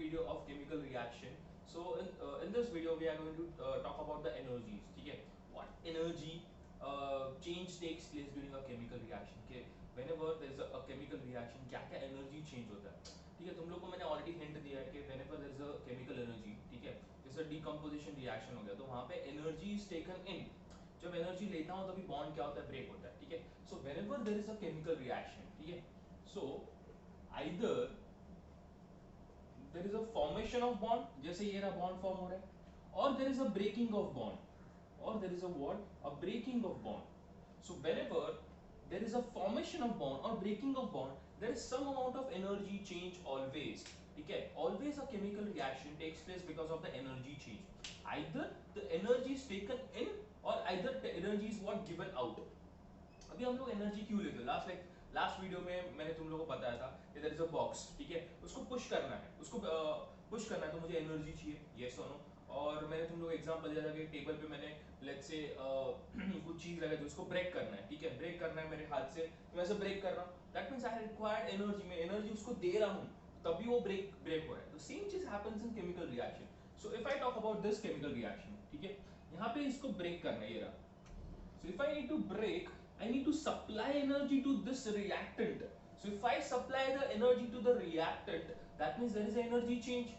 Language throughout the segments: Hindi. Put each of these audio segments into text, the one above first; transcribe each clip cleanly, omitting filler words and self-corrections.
video of chemical reaction. So in this video we are going to talk about the energies. ठीक है, what energy change takes place during a chemical reaction. के whenever there is a chemical reaction क्या क्या energy change होता है. ठीक है, तुम लोग को मैंने ऑलरेडी हिंट दिया है कि whenever there is a chemical energy, ठीक है, जैसे decomposition reaction हो गया तो वहाँ पे energy is taken in. जब एनर्जी लेता हूँ तभी बॉन्ड क्या होता है, ब्रेक होता है. ठीक है, सो whenever there is a chemical reaction, ठीक है, so either there is a formation of bond, जैसे ये रहा बॉन्ड फॉर्म हो रहा है, or there is a breaking of bond, or there is a what, a breaking of bond. So whenever there is a formation of bond or breaking of bond, there is some amount of energy change always. ठीक है, always a chemical reaction takes place because of the energy change. Either the energy is taken in or either the energy is what given out. अभी हम लोग एनर्जी क्यों लेते हैं, लास्ट वीडियो में मैंने तुम लोगों को बताया था कि देयर इज अ बॉक्स, ठीक है, उसको पुश करना है, उसको पुश करना है तो मुझे एनर्जी चाहिए, यस और नो. और मैंने तुम लोग एग्जांपल दिया था कि टेबल पे मैंने लेट्स से कुछ चीज लगा दी, उसको ब्रेक करना है, ठीक है, ब्रेक करना है मेरे हाथ से, तो मैं ऐसे ब्रेक कर रहा हूँ, that means I required energy, मैं एनर्जी उसको दे रहा हूँ तभी वो ब्रेक हो रहा है. तो सेम चीज happens in chemical reaction. So if I talk about this chemical reaction, ठीक है, यहाँ पे इसको ब्रेक करना है, ये रहा. So if I need to break, I need to supply energy to this reactant. So if I supply the energy to the reactant, that means there is an energy change.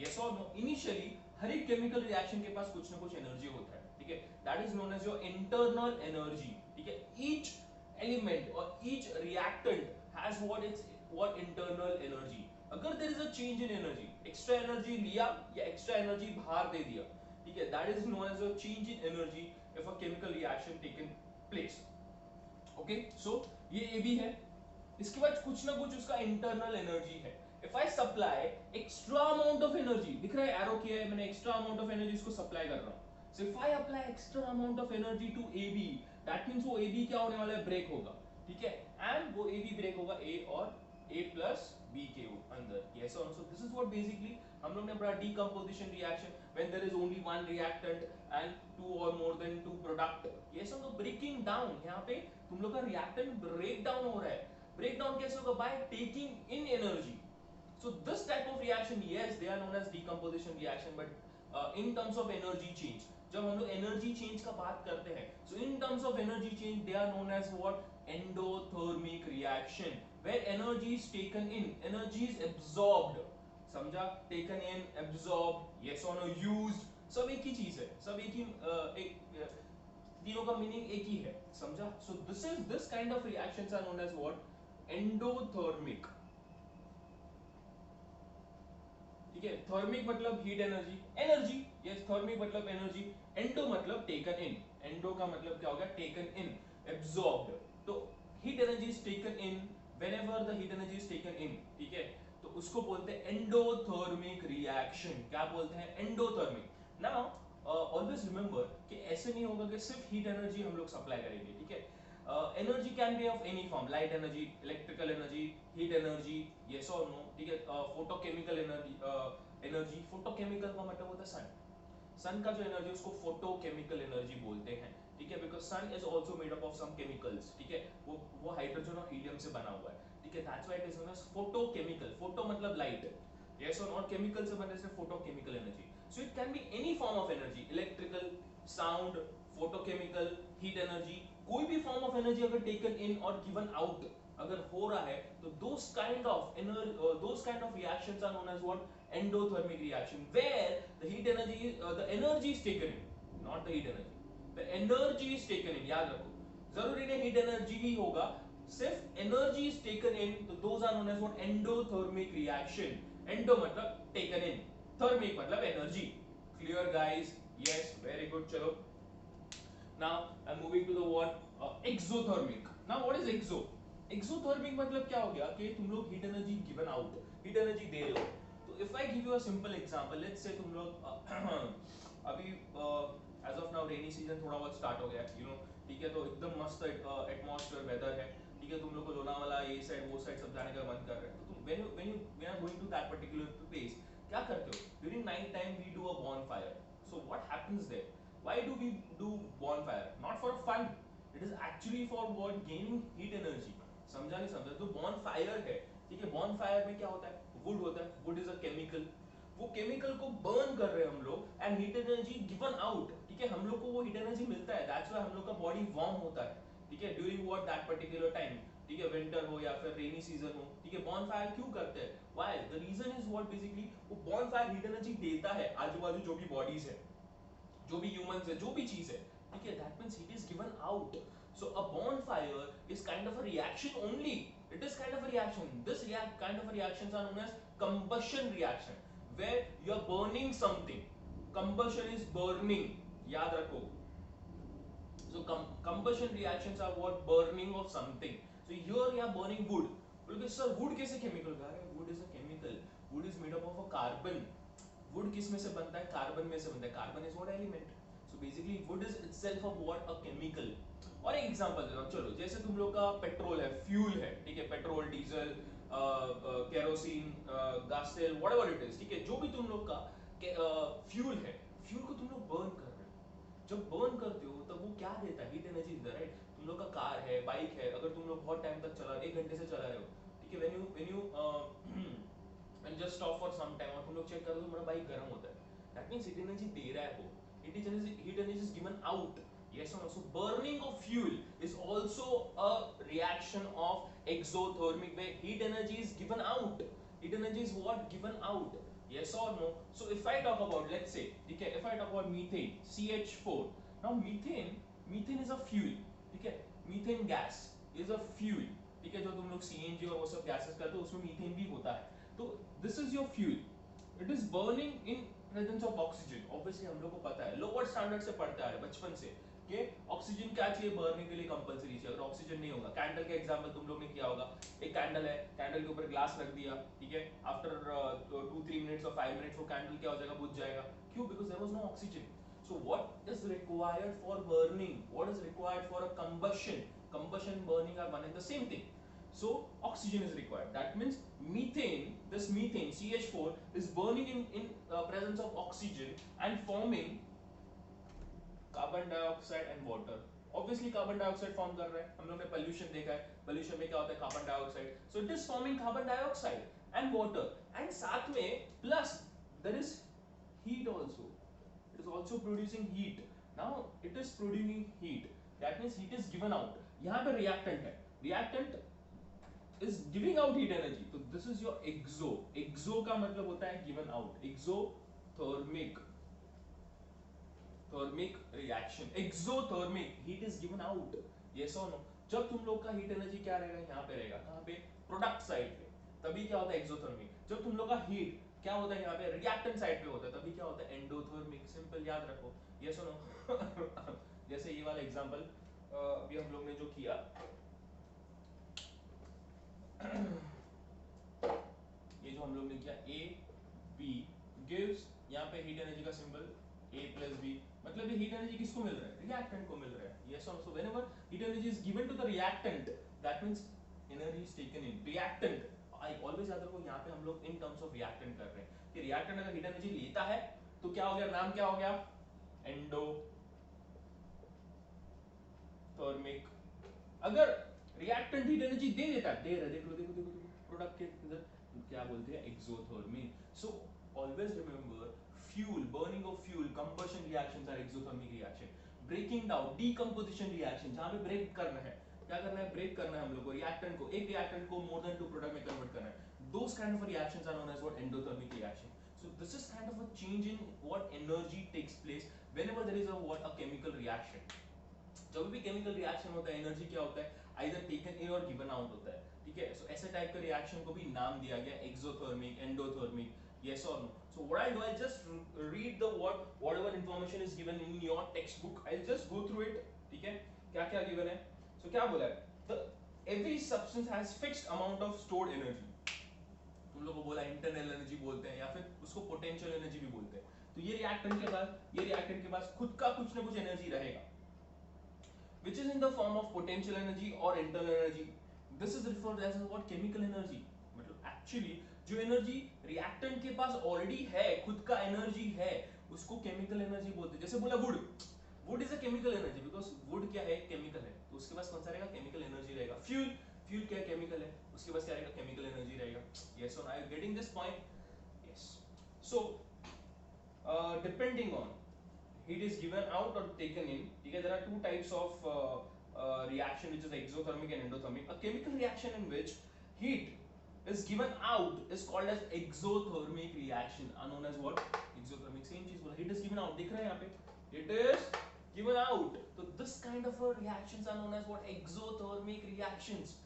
Yes or no? Initially, हर एक chemical reaction के पास कुछ ना कुछ energy होता है, ठीक है? That is known as your internal energy. ठीक है? Each element or each reactant has what internal energy. अगर there is a change in energy, extra energy लिया या extra energy बाहर दे दिया, ठीक है, that is known as a change in energy if a chemical reaction taken place. Okay, so ये AB है, इसके बाद कुछ ना कुछ उसका इंटरनल एनर्जी है. If I supply extra amount of energy, दिख रहा है एरो किया है मैंने, एक्स्ट्रा अमाउंट ऑफ एनर्जी इसको सप्लाई कर रहा हूं. So if I apply extra amount of energy to AB, that means वो AB क्या होने वाला है, ब्रेक होगा, ठीक है, एंड वो AB ब्रेक होगा A और A plus B के अंदर. Yes or no? So this is what basically हम लोग ने पढ़ा decomposition reaction when there is only one reactant and two or more than two product. Yes or no? Breaking down, यहाँ पे तुम लोग का reactant break down हो रहा है. Break down कैसे होगा, by taking in energy. So this type of reaction, yes, they are known as decomposition reaction, but in terms of energy change, जब हम लोग energy change का बात करते हैं, so in terms of energy change, they are known as what, endothermic reaction, where energy is taken in, energy is absorbed. समझा, taken in, absorbed, yes or no, used, सब एक ही चीज है, सब एक ही तीनों का मीनिंग एक ही है, समझा. So this kind of reactions are known as what, endothermic. ठीक है, थर्मिक मतलब heat energy, energy, yes, thermic मतलब एनर्जी, एंडो मतलब टेकन इन, एंडो का मतलब क्या हो गया, टेकन इन, एब्सॉर्ब्ड. तो heat energy is taken in, whenever the heat energy is taken इन, ठीक है, तो उसको बोलते हैं एंडोथर्मिक रिएक्शन. क्या बोलते हैं, एंडोथर्मिक. नाउ ऑलवेज रिमेंबर कि ऐसे नहीं होगा कि सिर्फ हीट एनर्जी हम लोग सप्लाई करेंगे, ठीक है. Energy can be of any form, light energy, electrical energy, heat energy, yes और नो, ठीक है. फोटोकेमिकल एनर्जी, फोटोकेमिकल का मतलब होता है सन, सन का जो एनर्जी उसको फोटोकेमिकल एनर्जी बोलते हैं, ठीक है, because sun is also made up of some chemicals, ठीक है, वो हाइड्रोजन और हीलियम से बना हुआ है, ठीक है, that's why it is known as photochemical. Photo मतलब light, yes or not, chemical से बनने से photochemical energy. So it can be any form of energy, electrical, sound, photochemical, heat energy, कोई भी फॉर्म ऑफ एनर्जी अगर टेकन इन और गिवन आउट अगर हो रहा है तो those kind of reactions are known as what, endothermic reaction, where the heat energy the energy is taken in, not the heat energy, the energy is taken in. याद रखो, जरूरी नहीं हीट एनर्जी ही होगा, सिर्फ एनर्जी इज टेकन इन, तो those are known as what, endothermic reaction. Endo मतलब टेकन इन, थर्मिक मतलब energy. Clear guys, yes, very good. चलो, now I am moving to the what, exothermic. Now what is exo, exothermic मतलब क्या हो गया कि तुम लोग heat energy given out, heat energy दे रहे हो. तो if I give you a simple example, let's say तुम लोग अभी as of now rainy season थोड़ा बहुत स्टार्ट हो गया है, यू नो, ठीक है, तो एकदम मस्त एटमॉस्फेयर वेदर है, ठीक है, तुम लोग को लोनावाला ये साइड वो साइड सब जाने का मन कर रहा है, तो तुम when you are going to that particular place, क्या करते हो, during night time we do a bonfire. So what happens there, why do we do bonfire, not for fun, it is actually for what, gaining heat energy. समझा नहीं समझा, तो bonfire है, ठीक है, bonfire में क्या होता है, वुड होता है, वुड इज अ केमिकल, वो केमिकल को बर्न कर रहे हैं हम लोग and heat energy given out, ठीक है, हम लोग को वो हीट एनर्जी मिलता है, दैट्स व्हाई हम लोग का बॉडी वार्म होता है, ठीक है, during what that particular time, ठीक है, विंटर हो या फिर रेनी सीजन हो, ठीक है, बॉनफायर क्यों करते हैं, why, the reason is what, basically वो बॉनफायर हीट एनर्जी देता है आजू बाजू जो भी बॉडीज है, जो भी ह्यूमंस है, जो भी चीज है, ठीक है, that means heat is given out. So a bonfire is kind of a reaction only. It is kind of a reaction. This kind of a reactions are known as combustion reaction, where you are burning something. Combustion is burning. याद रखो. So combustion reactions are what, burning of something. So here you are burning wood. बोलोगे सर wood कैसे chemical का है? Wood is a chemical. Wood is made up of a carbon. Wood किस में से बनता है? कार्बन में से बनता है. Carbon is what element? So basically wood is itself of what, a chemical. और एक एग्जांपल देता हूँ, चलो जैसे तुम लोग का पेट्रोल है, फ्यूल है, ठीक है, पेट्रोल, डीजल, केरोसिन, गैस तेल, व्हाटएवर इट इज, ठीक है, जो भी तुम लोग का फ्यूल है, फ्यूल को तुम लोग बर्न कर रहे हो, जब बर्न करते हो तब वो क्या देता है, हीट एनर्जी देता है, राइट. तुम लोग का कार है, बाइक है, अगर तुम लोग बहुत टाइम तक चला, 1 घंटे से चला रहे हो, ठीक है, when you and just stop for some time और तुम लोग चेक करो तो तुम्हारा बाइक गर्म होता है, that means heat energy दे रहा है वो, heat energy is given out, yes or no. So burning of fuel is also a reaction of exothermic, where heat energy is given out, heat energy is what, given out, yes or no. So if I talk about, let's say, okay, if I talk about methane, CH4, now methane is a fuel, ठीक है, methane gas is a fuel, ठीक है, जो तुम लोग CNG और वो सब गैसेस करते हो उसमें मीथेन भी होता है. तो this is your fuel, it is burning in presence of oxygen. Obviously हम लोग को पता है, लोअर स्टैंडर्ड से पढ़ते आ रहे बचपन से कि ऑक्सीजन क्या चाहिए बर्निंग के लिए, कंपलसरी चाहिए, अगर ऑक्सीजन नहीं होगा. कैंडल का एग्जांपल तुम लोग ने किया होगा, एक कैंडल है, कैंडल के ऊपर ग्लास रख दिया, ठीक है, आफ्टर 2-3 मिनट्स और 5 मिनट्स वो कैंडल क्या हो जाएगा, बुझ जाएगा, क्यों, because there was no oxygen. So what is required for burning, what is required for a combustion burning are one and the same thing. So oxygen is required, that means methane, this methane CH4 is burning in presence of oxygen and forming carbon dioxide and water. Obviously carbon dioxide form कर रहा है, हम लोग ने pollution देखा है, pollution में क्या होता है, carbon dioxide, so it is forming carbon dioxide and water, and साथ में plus there is heat also, it is also producing heat. Now it is producing heat, that means heat is given out. यहाँ पे reactant है, reactant is giving out heat energy, so this is your exo का मतलब होता है given out, exothermic, thermic reaction, exothermic, heat is given out, yes or no. जब तुम लोग का heat energy क्या रहेगा, यहाँ पे रहेगा, कहाँ पे, प्रोडक्ट साइड पे, तभी क्या होता है exothermic. जब तुम लोग का heat क्या होता है यहाँ पे, रिएक्टेंट साइड पे होता है, तभी क्या होता है, एंडोथर्मिक. सिंपल याद रखो, yes or no. जैसे ये वाला एग्जांपल अभी हम लोग ने जो किया, ये जो हम लोग ने किया, A B gives, यहाँ पे हीट एनर्जी का सिंबल A plus B, मतलब ये हीट एनर्जी किसको मिल रहा है, रिएक्टेंट को मिल रहा है, yes or no. So whenever heat energy is given to the reactant, that means energy is taken in reactant. I always याद रखो, यहाँ पे हम लोग in terms of reactant कर रहे हैं कि reactant अगर हीट एनर्जी लेता है तो क्या हो गया, नाम क्या हो गया, एंडोथर्मिक. अगर रिएक्टेंट हीट एनर्जी दे देता है, दे रहा है, देख लो देखो देखो देखो, प्रोडक्ट के इधर क्या बोलते हैं, exothermic. So always remember, fuel, burning of fuel, combustion reactions are exothermic reaction. Breaking down, decomposition reaction, जहां पे ब्रेक करना है, क्या करना है, ब्रेक करना है हम लोग को, रिएक्टेंट को, एक रिएक्टेंट को मोर देन 2 प्रोडक्ट में कन्वर्ट करना है, those kind of reactions are known as what, endothermic reaction. So this is kind of a change in what energy takes place whenever there is a what, a chemical reaction. जब भी केमिकल रिएक्शन होता है, एनर्जी क्या होता है, आइदर टेकन इन और गिवन आउट होता है, ठीक है. सो ऐसे टाइप के रिएक्शन को भी नाम दिया गया, exothermic, endothermic, yes or no. So what I do, I just read the whatever information is given in your textbook, I'll just go through it, ठीक है, क्या क्या given है. So क्या बोला है, the every substance has fixed amount of stored energy. तुम लोगों को बोला इंटरनल एनर्जी बोलते हैं या फिर उसको पोटेंशियल एनर्जी भी बोलते हैं. तो ये रिएक्टेंट के पास खुद का कुछ ना कुछ एनर्जी रहेगा, which is in the form of potential energy or internal energy. This is referred as what, chemical energy. मतलब actually जो एनर्जी रिएक्टेंट के पास ऑलरेडी है, खुद का एनर्जी है, उसको केमिकल एनर्जी बोलते हैं. जैसे बोला would is a chemical energy, because would क्या है, केमिकल है, तो उसके पास कौन सा रहेगा, केमिकल एनर्जी रहेगा. फ्यूल फ्यूल क्या केमिकल है, उसके पास क्या रहेगा, केमिकल एनर्जी रहेगा. यस और I am getting this point. Yes. So depending on heat is given out or taken in, okay, there are two types of reaction, which is exothermic and endothermic. A chemical reaction in which heat is given out is called as exothermic reaction, known as what, exothermic. Same चीज बोला, heat is given out, दिख रहा है यहाँ पे, it is given out. So this kind of reactions are known as what, exothermic reactions.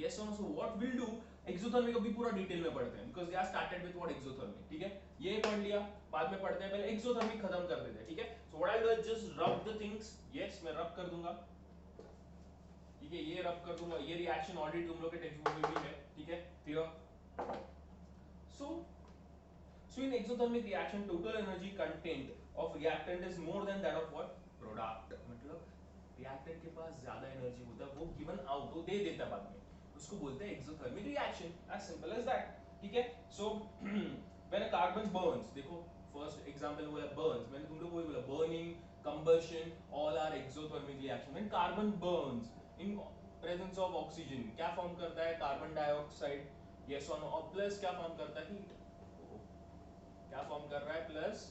Yes or no? So what we'll do, exothermic अभी पूरा डिटेल में पढ़ते हैं, because they are started with what, exothermic. ठीक है, ये पढ़ लिया, बाद में पढ़ते हैं, पहले एक्सोथर्मिक खत्म कर देते हैं. ठीक है, so what I do is just रब द थिंग्स. यस, मैं रब कर दूंगा. ठीक है, ये रब कर दूंगा. ये रिएक्शन ऑलरेडी तुम लोग के टेक्स्ट बुक में भी है. ठीक है, here. So in exothermic reaction, total energy content of reactant is more than that of what, product. मतलब reactant के पास ज्यादा एनर्जी होता है, वो given out, वो दे देता है बाद में, उसको बोलते हैं exothermic reaction. As simple as that. ठीक है. So when a carbon burns, देखो first example बोला burns, मैंने तुम लोग को बोला burning, combustion, all are exothermic reaction. When carbon burns in presence of oxygen, क्या form करता है, carbon dioxide. Yes or no? और plus क्या form करता है, heat. क्या फॉर्म कर रहा है, प्लस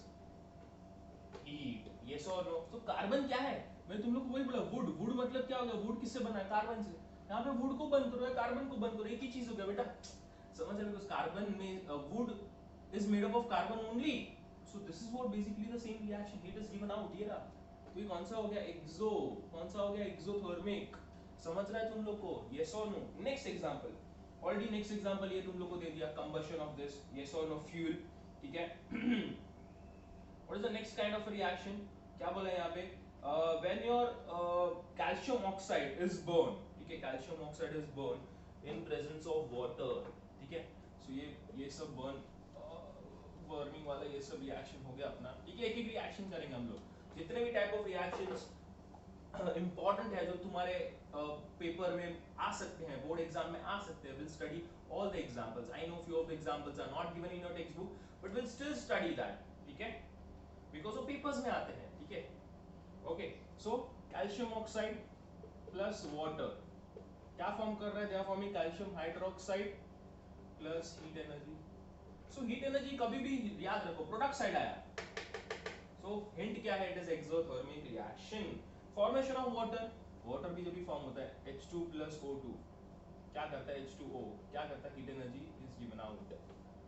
हीट. यस और नो. तो कार्बन क्या है, मैंने तुम लोग को वही बोला, वुड. वुड मतलब क्या हो गया, वुड किससे बना है, कार्बन से. यहाँ पे वुड को बंद करो या कार्बन को बंद करो, एक ही चीज हो गया बेटा. समझ रहे हो, कार्बन में would is made up of carbon only. So this is what basically the same reaction, heat is given out. ये रहा. तो ये कौन सा हो गया, एक्सो. कौन सा हो गया, एक्सोथर्मिक. समझ रहा है तुम लोग को, यस और no. Next example, already next example ये तुम लोग को दे दिया, कंबशन ऑफ दिस. यस और नो, फ्यूल. ठीक है. What is the next kind of a reaction? क्या बोला यहाँ पे, when your calcium oxide is burned. ठीक है, calcium oxide is burned in presence of water. ठीक है. So ये सब burning वाला ये सब reaction हो गया अपना. ठीक है, एक एक reaction करेंगे हम लोग. जितने भी type of reactions important है, जो तुम्हारे पेपर में आ सकते हैं, बोर्ड एग्जाम में आ सकते हैं, we'll study all the examples. I know few of the examples are not given in your textbook, but we'll still study that. ठीक है, because वो पेपर्स में आते हैं. ठीक है, okay. So calcium oxide plus water क्या फॉर्म कर रहा है, they are forming calcium hydroxide plus heat energy. So heat energy कभी भी याद रखो प्रोडक्ट साइड आया. सो हिंट क्या है, it is exothermic reaction. Formation of water, water भी जब भी फॉर्म होता है, H2 प्लस O2 क्या करता है, H2O क्या करता है, heat energy is given out.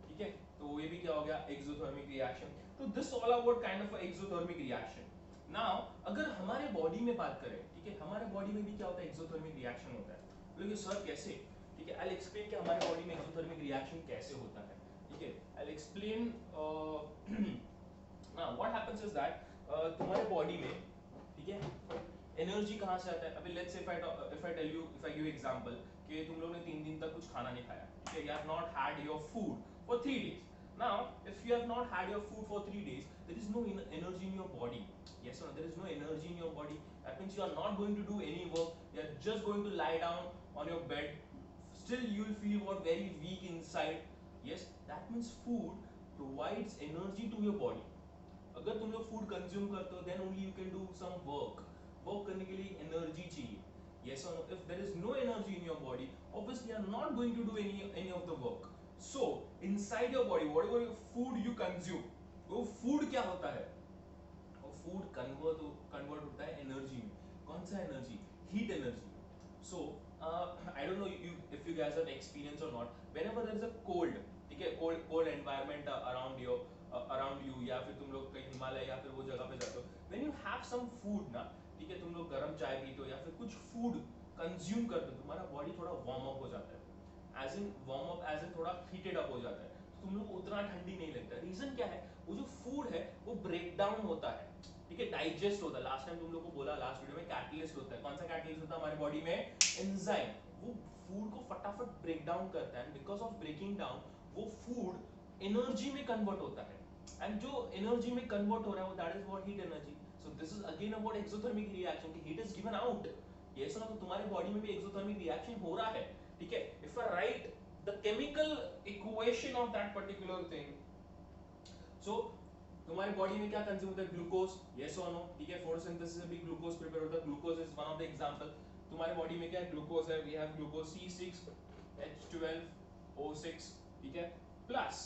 ठीक है, तो ये भी क्या हो गया, एक्सोथर्मिक रिएक्शन. तो this all about kind of exothermic reaction. Now अगर हमारे बॉडी में बात करें, ठीक है, हमारे बॉडी में भी क्या होता है, एक्सोथर्मिक रिएक्शन होता है. बोलोगे सर कैसे. ठीक है, आई विल एक्सप्लेन कि हमारे बॉडी में एक्सोथर्मिक रिएक्शन कैसे होता है. ठीक है, I will explain. Now what happens is that तुम्हारे बॉडी में, ठीक है, एनर्जी कहाँ से आता है. अभी let's say if I tell you, if I give example कि तुम लोगों ने 3 दिन तक कुछ खाना नहीं खाया. ठीक है, you have not had your food for 3 days. Now, if you have not had your food for 3 days, there is no energy in your body. Yes or no? There is no energy in your body. That means you are not going to do any work. You are just going to lie down on your bed. Still, you will feel what very weak inside. Yes, that means food provides energy to your body. अगर तुम लोग फूड कंज्यूम करते हो, then only you can do some work. Work करने के लिए एनर्जी चाहिए. Yes or no? If there is no energy in your body, obviously you are not going to do any of the work. So inside your body, whatever food you consume, वो food क्या होता है, वो food convert होता है एनर्जी में. कौन सा energy, heat energy. So I don't know if you guys have experience or not, whenever there is a cold, ठीक है, cold environment around you, या फिर तुम लोग कहीं हिमालय या फिर वो जगह पे जाते हो, when you have some food ना, ठीक है, तुम लोग गर्म चाय पीते हो या फिर कुछ फूड कंज्यूम करते हो, तुम्हारा बॉडी थोड़ा वार्म अप हो जाता है. As in warm up, as in थोड़ा हीटेड अप हो जाता है. तो तुम लोग को उतना ठंडी नहीं लगता. रीजन क्या है, वो जो फूड है वो ब्रेक डाउन होता है. ठीक है, डाइजेस्ट होता है. लास्ट टाइम तुम लोग को बोला, लास्ट वीडियो में, कैटलिस्ट होता है. कौन सा कैटलिस्ट होता है हमारी बॉडी में, एंजाइम. वो फूड को फटाफट ब्रेक डाउन करता है. बिकॉज ऑफ ब्रेकिंग डाउन वो फूड एनर्जी में कन्वर्ट होता है. एंड जो एनर्जी में कन्वर्ट हो रहा है वो that is what, heat energy. So this is again about exothermic reaction, कि हीट इज गिवन आउट. ये सुना, तो तुम्हारे बॉडी में भी एक्सोथर्मिक रिएक्शन हो रहा है. ठीक है, if I write the chemical equation of that particular thing, so तुम्हारी बॉडी में क्या कंज्यूम होता है, ग्लूकोज. यस और नो. ठीक है, फोटोसिंथेसिस से भी ग्लूकोज प्रिपेयर होता है. Glucose is one of the example. तुम्हारे बॉडी में क्या ग्लूकोज है, वी हैव ग्लूकोज C6H12O6, ठीक है, प्लस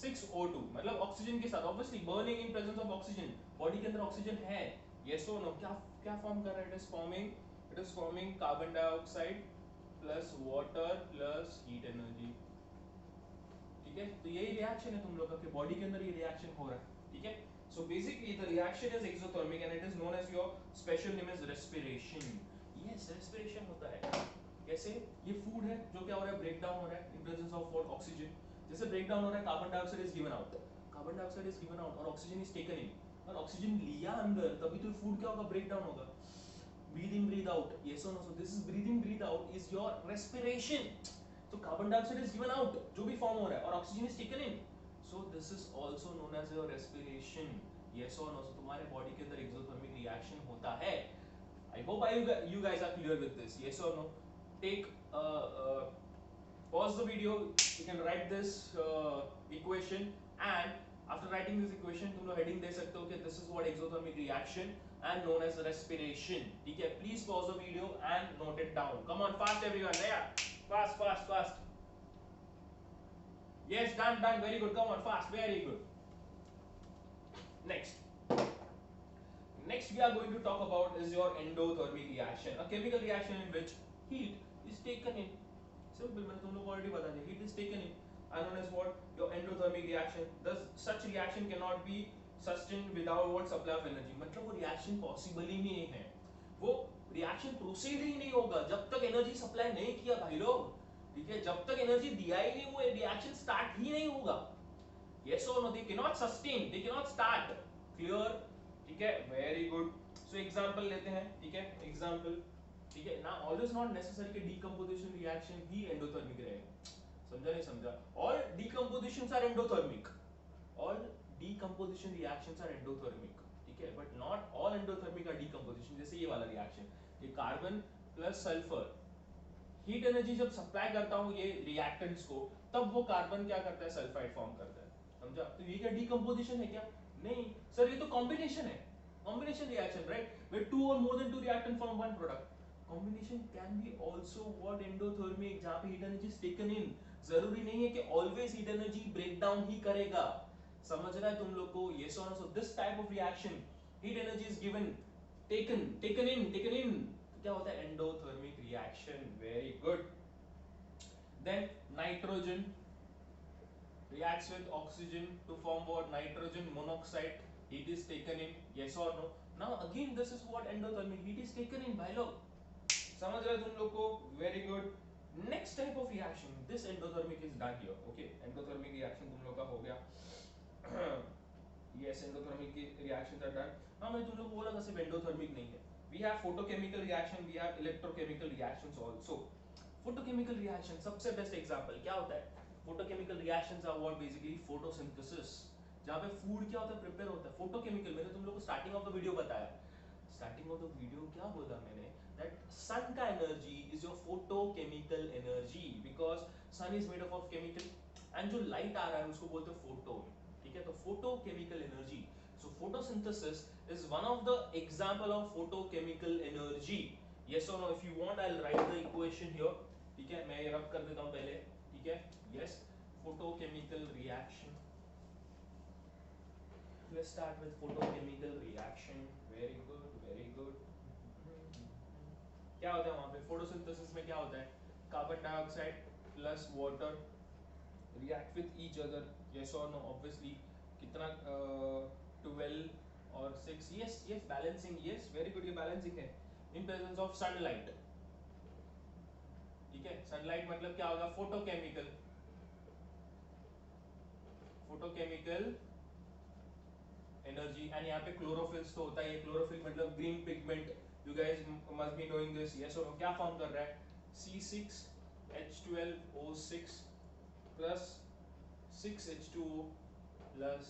6O2, मतलब ऑक्सीजन के साथ, obviously burning in presence of oxygen, body के अंदर ऑक्सीजन है, यस और नो, क्या क्या फॉर्म कर रहा है, it is forming carbon dioxide plus water plus heat energy, ठीक है, तो यही रिएक्शन है तुम लोग का, बॉडी के अंदर ये रिएक्शन हो रहा है, ठीक है। So basically the reaction is exothermic and it is known as, your special name is respiration. Yes, respiration होता है, कैसे, ये फूड है जो क्या हो रहा है, ब्रेक डाउन हो रहा है in presence of what, oxygen, जैसे ब्रेक डाउन हो रहा है, carbon dioxide is given out, और ऑक्सीजन इज टेकन इन, और ऑक्सीजन लिया अंदर, तभी तो फूड क्या होगा, ब्रेक डाउन होगा, breathe in breathe out, yes or no, so this is breathe in breathe out is your respiration, so carbon dioxide is given out जो भी फॉर्म हो रहा है और oxygen is taken in, so this is also known as your respiration, yes or no, so तुम्हारे बॉडी के अंदर एक्सोथर्मिक रिएक्शन होता है। I hope you guys are clear with this, yes or no, take pause the video, you can write this equation, and after writing this equation तुम लोग heading दे सकते हो कि this is what exothermic reaction and known as respiration, ठीक है, please pause the video and note it down, come on fast everyone, yeah, fast, yes, done, very good, come on fast, very good, next we are going to talk about is your endothermic reaction, a chemical reaction in which heat is taken in, simple, मैंने तुम लोग को already बता दिया, heat is taken in and known as what, your endothermic reaction, thus such reaction cannot be sustained without what, supply of energy, मतलब वो reaction possible ही नहीं है, वो reaction proceed ही नहीं होगा जब तक energy supply नहीं किया भाई लोग, ठीक है, जब तक energy दिया ही नहीं वो reaction start ही नहीं होगा, yes or no, they cannot sustain, they cannot start, clear, ठीक है, very good, so example लेते हैं, ठीक है, example, ठीक है ना, always not necessary कि decomposition reaction ही endothermic रहेगा, समझा नहीं समझा, all decompositions are endothermic, all decomposition reactions are endothermic, ठीक है, but not all endothermic are decomposition, जैसे ये वाला reaction, ये carbon plus sulphur, heat energy जब सप्लाई करता हूँ ये रिएक्टेंट्स को, तब वो कार्बन क्या करता है, सल्फाइड फॉर्म करता है, समझा, तो ये क्या डीकंपोजिशन है क्या, नहीं सर, ये तो कॉम्बिनेशन है, combination reaction, right, where two or more than two reactant form one product, combination can be also what, endothermic, जहाँ पे heat energy is taken in, जरूरी नहीं है कि always heat energy break down ही करेगा, समझ रहा है तुम लोग को, yes or no, so this type of reaction heat energy is given, taken in, क्या होता है, endothermic reaction, very good, then nitrogen reacts with oxygen to form what, nitrogen monoxide, heat is taken in, yes or no, now again this is what endothermic, heat is taken in भाई लोग, समझ रहे तुम लोग को, very good, next type of reaction, this endothermic is done here, okay, endothermic reaction तुम लोग का हो गया, yes, endothermic reactions are done, हाँ मैं तुम लोग को बोला था सिर्फ एंडोथर्मिक नहीं है, we have photochemical reaction, we have electrochemical reactions also, photochemical reaction सबसे बेस्ट एग्जांपल क्या होता है, photochemical reactions are what, basically photosynthesis, जहाँ पे फूड क्या होता है, प्रिपेयर होता है, फोटोकेमिकल, मैंने तुम लोग को स्टार्टिंग ऑफ द वीडियो बताया, स्टार्टिंग ऑफ द वीडियो क्या बोला मैंने, दैट सन का energy is your photochemical energy, because sun is made up of chemical and जो लाइट आ रहा है उसको बोलते हैं फोटोन, ठीक है, तो photochemical energy, so photosynthesis is one of the example of photochemical energy, yes और no, if you want I will write the equation here, ठीक है, मैं ये रब कर देता हूं पहले, ठीक है, yes, photochemical reaction, let's start with photochemical reaction, very good, क्या होता है वहां पे फोटोसिंथेसिस में, क्या होता है, carbon dioxide plus water react with each other, yes or no, obviously, कितना 12 और 6, yes balancing, yes very good, ये balancing है, in presence of sunlight, ठीक है, sunlight मतलब क्या होगा, फोटोकेमिकल एनर्जी, एंड यहाँ पे क्लोरोफिल्स तो होता है, क्लोरोफिल मतलब green pigment, you guys must be knowing this, yes और नो, क्या फॉर्म कर रहा है, C6H12O6 plus 6H2O plus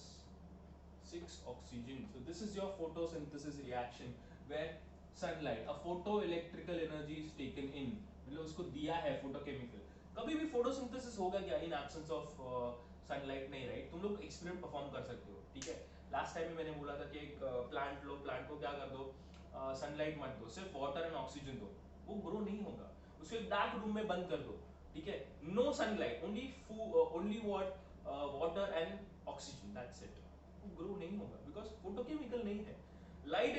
6 oxygen, so this is your photosynthesis reaction where sunlight, a photoelectrical energy is taken in, मतलब उसको दिया है फोटोकेमिकल, कभी भी फोटोसिंथेसिस होगा क्या इन एब्सेंस ऑफ सनलाइट, नहीं, राइट, तुम लोग एक्सपेरिमेंट परफॉर्म कर सकते हो, ठीक है, लास्ट टाइम में मैंने बोला था कि एक प्लांट लो, प्लांट को क्या कर दो, सनलाइट मत दो, सिर्फ वाटर एंड ऑक्सीजन दो, वो ग्रो नहीं होगा, उसको एक डार्क रूम में बंद कर दो, ठीक है, no sunlight, only water and oxygen, that's it, वो ग्रो नहीं होगा बिकॉज फोटोकेमिकल नहीं है, लाइट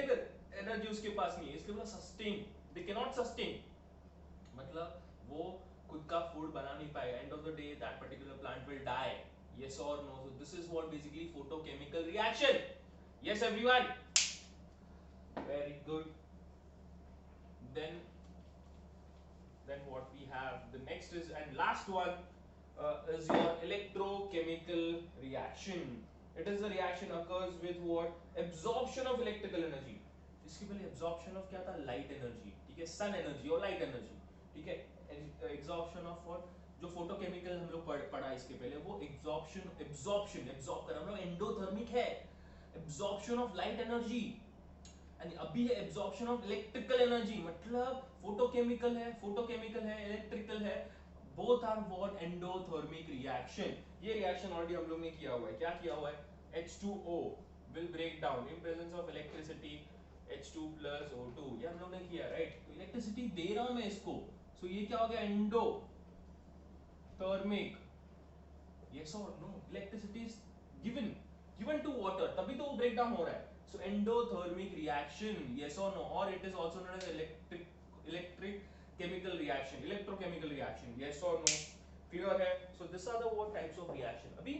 एनर्जी उसके पास नहीं है, इसलिए बोला sustain, they can not sustain, मतलब वो खुद का फूड बना नहीं पाएगा, end of the day that particular plant will die, yes or no, so this is what basically photochemical reaction, yes everyone, very good. then then what we have, the next is and last one is your electrochemical reaction. It is the reaction occurs with what, absorption of electrical energy. इसके पहले absorption of क्या था, light energy, ठीक है, sun energy और light energy, ठीक है, absorption of what, जो photochemical हम लोग पढ़ा इसके पहले, वो absorption absorb कर हम लोग endothermic है, absorption of light energy, and अभी है एब्जॉर्प्शन ऑफ इलेक्ट्रिकल एनर्जी, मतलब फोटोकेमिकल है इलेक्ट्रिकल है, both are what, endothermic reaction. ये रिएक्शन ऑलरेडी हम लोग ने किया हुआ है, क्या किया हुआ है, H2O will break down in presence of electricity, H2 plus O2, ये हम लोग ने किया, राइट, तो इलेक्ट्रिसिटी दे रहा हूं मैं इसको, सो ये क्या हो गया, endothermic, yes or no, electricity is given to water, तभी तो वो ब्रेक डाउन हो रहा है, so endothermic reaction, yes or no, or it is also known as electric chemical reaction, electrochemical reaction, yes or no, clear है, so these are the what types of reaction. अभी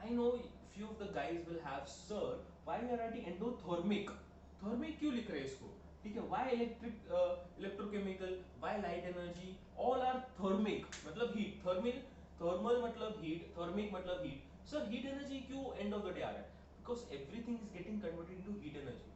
I know few of the guys will have, sir why you are writing endothermic, thermic क्यों लिख रहे हैं इसको, ठीक है, why electrochemical, why light energy, all are thermic मतलब heat, थर्मल मतलब हीट, थर्मिक मतलब हीट, सर हीट एनर्जी क्यों एंड ऑफ द डे आ रहा है, because everything is getting converted into heat energy,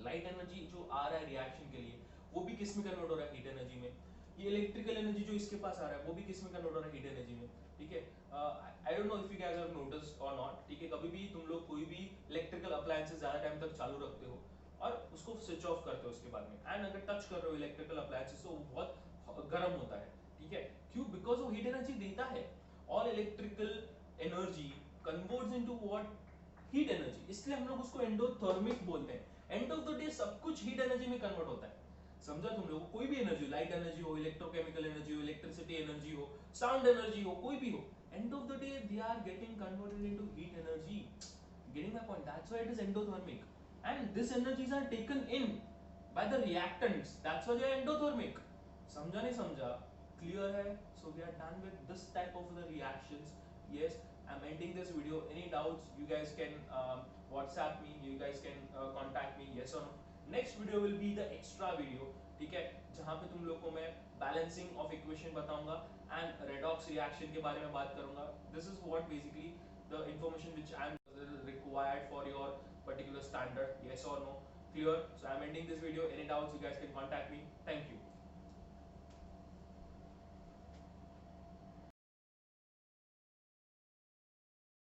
light energy जो आ रहा है रिएक्शन के लिए वो भी किस में कन्वर्ट हो रहा है, हीट एनर्जी में, ये इलेक्ट्रिकल एनर्जी जो इसके पास आ रहा है वो भी किस में कन्वर्ट हो रहा है, हीट एनर्जी में, ठीक है, I don't know if you guys have noticed और नॉट, ठीक है, कभी भी तुम लोग कोई भी इलेक्ट्रिकल अप्लायंसेस ज्यादा टाइम तक चालू रखते हो और उसको स्विच ऑफ करते हो उसके बाद में, एंड अगर टच कर रहे हो इलेक्ट्रिकल अप्लायंसेस तो वो बहुत गर्म होता है, ठीक है, क्यों, बिकॉज वो हीट एनर्जी देता है, all electrical energy converts into what, heat energy, इसलिए हम लोग उसको एंडोथर्मिक बोलते हैं, एंड ऑफ द डे सब कुछ हीट एनर्जी में कन्वर्ट होता है, समझा तुम लोग, कोई भी एनर्जी, लाइट एनर्जी हो, इलेक्ट्रोकेमिकल एनर्जी हो, इलेक्ट्रिसिटी एनर्जी हो, साउंड एनर्जी हो, कोई भी हो, end of the day they are getting converted into heat energy, getting my point, that's why it is endothermic, and these energies are taken in by the reactants, that's why they are endothermic, समझा नहीं समझा, clear है, so we are done with this type of the reactions, yes, I'm ending this video, any doubts you guys can WhatsApp me, you guys can contact me, yes or no, next video will be the extra video, ठीक है, जहाँ पे तुम लोग को मैं बैलेंसिंग ऑफ इक्वेशन बताऊंगा एंड रेडॉक्स रिएक्शन के बारे में बात करूंगा, this is what basically the information which I am required for your particular standard, yes or no, clear, so I am ending this video, any doubts you guys can contact me, thank you.